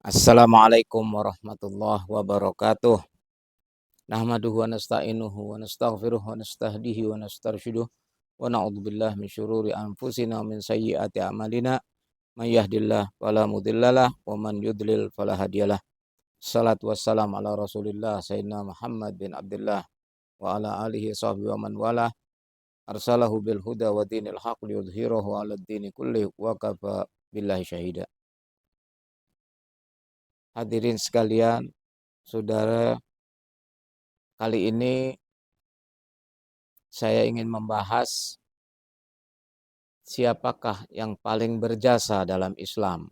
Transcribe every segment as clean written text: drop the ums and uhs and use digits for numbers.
Assalamualaikum warahmatullahi wabarakatuh. Nahmaduhu wa nasta'inuhu wa nastaghfiruh wa nastahdihi wa nastarshiduh wa na'udzubillahi min syururi anfusina wa min sayyiati a'malina. May yahdihillahu fala mudhillalah wa man yudlil fala hadiyalah. Salatu wassalamu ala Rasulillah sayyidina Muhammad bin Abdullah wa ala alihi sahbihi wa man walah. Arsalahu bil huda wa dinil haq liyudhhirahu 'ala ad-dini kulli wa kafa billahi syahida. Hadirin sekalian, saudara, kali ini saya ingin membahas siapakah yang paling berjasa dalam Islam.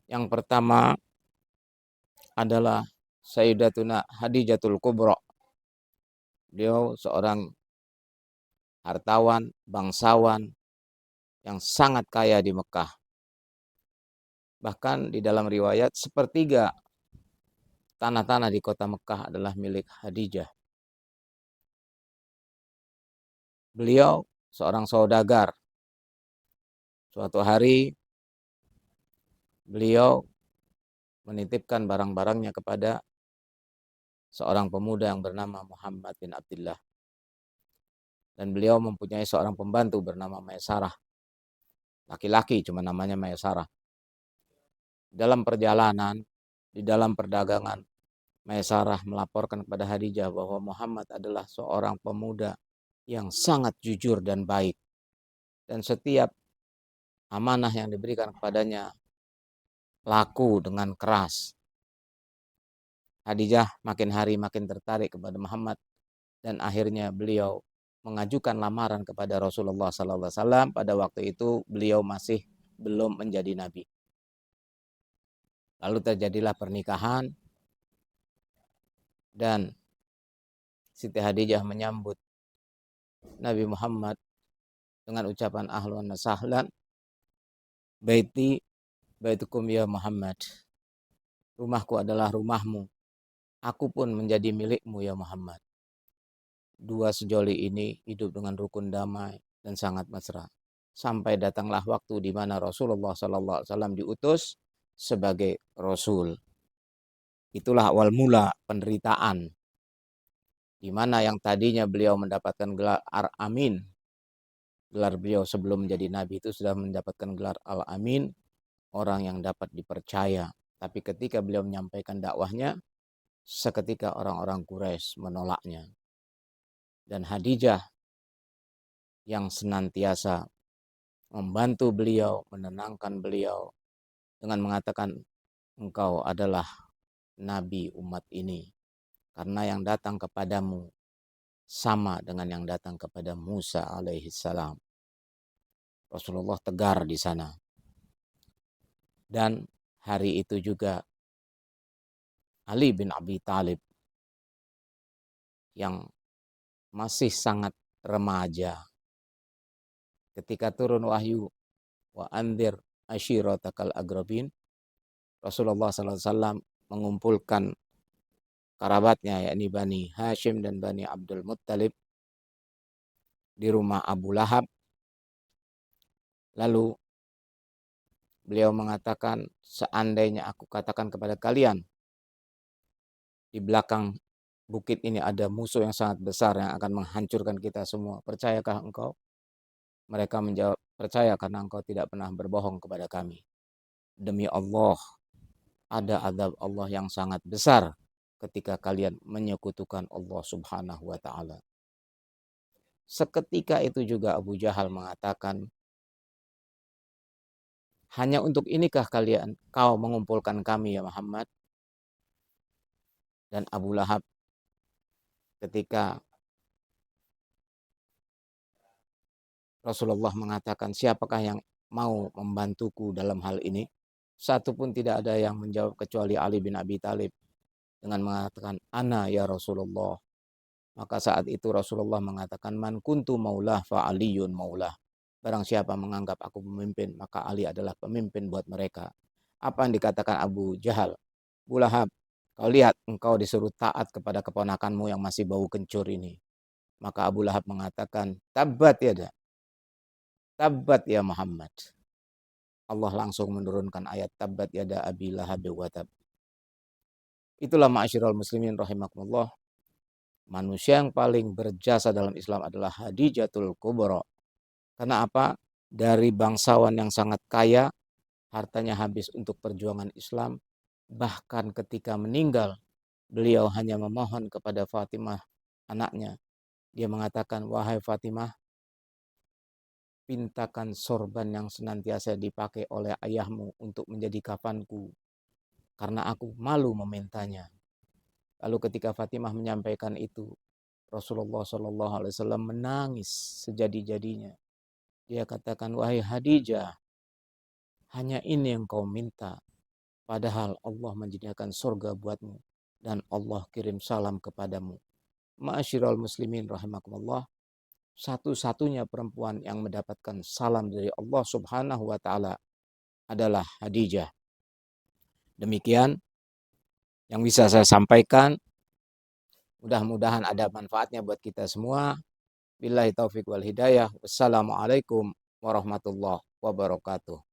Yang pertama adalah Sayyidatuna Khadijatul Kubra. Beliau seorang hartawan, bangsawan yang sangat kaya di Mekah. Bahkan di dalam riwayat sepertiga tanah-tanah di kota Mekah adalah milik Khadijah. Beliau seorang saudagar. Suatu hari beliau menitipkan barang-barangnya kepada seorang pemuda yang bernama Muhammad bin Abdullah. Dan beliau mempunyai seorang pembantu bernama Maisarah. Laki-laki cuma namanya Maisarah. Dalam perjalanan, di dalam perdagangan, Maisarah melaporkan kepada Khadijah bahwa Muhammad adalah seorang pemuda yang sangat jujur dan baik. Dan setiap amanah yang diberikan kepadanya laku dengan keras. Khadijah makin hari makin tertarik kepada Muhammad dan akhirnya beliau mengajukan lamaran kepada Rasulullah SAW. Pada waktu itu beliau masih belum menjadi nabi. Lalu terjadilah pernikahan dan Siti Khadijah menyambut Nabi Muhammad dengan ucapan ahlan wa sahlan, baiti baitukum ya Muhammad. Rumahku adalah rumahmu. Aku pun menjadi milikmu ya Muhammad. Dua sejoli ini hidup dengan rukun damai dan sangat mesra. Sampai datanglah waktu di mana Rasulullah SAW diutus sebagai Rasul. Itulah awal mula penderitaan. Di mana yang tadinya beliau mendapatkan gelar Al-Amin. Gelar beliau sebelum menjadi Nabi itu sudah mendapatkan gelar Al-Amin. Orang yang dapat dipercaya. Tapi ketika beliau menyampaikan dakwahnya, seketika orang-orang Quraisy menolaknya. Dan Khadijah yang senantiasa membantu beliau, menenangkan beliau dengan mengatakan, engkau adalah nabi umat ini karena yang datang kepadamu sama dengan yang datang kepada Musa alaihissalam. Rasulullah tegar di sana. Dan hari itu juga Ali bin Abi Thalib yang masih sangat remaja ketika turun wahyu wa andir ashiratakal agrabin, Rasulullah SAW mengumpulkan kerabatnya yakni Bani Hashim dan Bani Abdul Muttalib di rumah Abu Lahab. Lalu beliau mengatakan, seandainya aku katakan kepada kalian di belakang bukit ini ada musuh yang sangat besar yang akan menghancurkan kita semua, percayakah engkau? Mereka menjawab, percaya karena engkau tidak pernah berbohong kepada kami. Demi Allah, ada azab Allah yang sangat besar ketika kalian menyekutukan Allah Subhanahu wa ta'ala. Seketika itu juga Abu Jahal mengatakan, hanya untuk inikah kau mengumpulkan kami ya Muhammad? Dan Abu Lahab ketika Rasulullah mengatakan, siapakah yang mau membantuku dalam hal ini? Satu pun tidak ada yang menjawab kecuali Ali bin Abi Thalib dengan mengatakan, ana ya Rasulullah. Maka saat itu Rasulullah mengatakan, man kuntu maulah fa aliyun maulah. Barang siapa menganggap aku pemimpin, maka Ali adalah pemimpin buat mereka. Apa yang dikatakan Abu Jahal? Abu Lahab, kau lihat engkau disuruh taat kepada keponakanmu yang masih bau kencur ini. Maka Abu Lahab mengatakan, tabat ya Muhammad. Allah langsung menurunkan ayat tabbat yada abi lahab wa tab. Itulah ma'asyiral muslimin rahimakumullah. Manusia yang paling berjasa dalam Islam adalah Khadijatul Kubra. Karena apa? Dari bangsawan yang sangat kaya, hartanya habis untuk perjuangan Islam. Bahkan ketika meninggal, beliau hanya memohon kepada Fatimah, anaknya. Dia mengatakan, wahai Fatimah, pintakan sorban yang senantiasa dipakai oleh ayahmu untuk menjadi kafanku. Karena aku malu memintanya. Lalu ketika Fatimah menyampaikan itu, Rasulullah SAW menangis sejadi-jadinya. Dia katakan, wahai Khadijah, hanya ini yang kau minta. Padahal Allah menjadikan surga buatmu. Dan Allah kirim salam kepadamu. Ma'asyiral muslimin rahimakumullah. Satu-satunya perempuan yang mendapatkan salam dari Allah subhanahu wa ta'ala adalah Khadijah. Demikian yang bisa saya sampaikan. Mudah-mudahan ada manfaatnya buat kita semua. Billahi taufiq wal hidayah. Wassalamualaikum warahmatullahi wabarakatuh.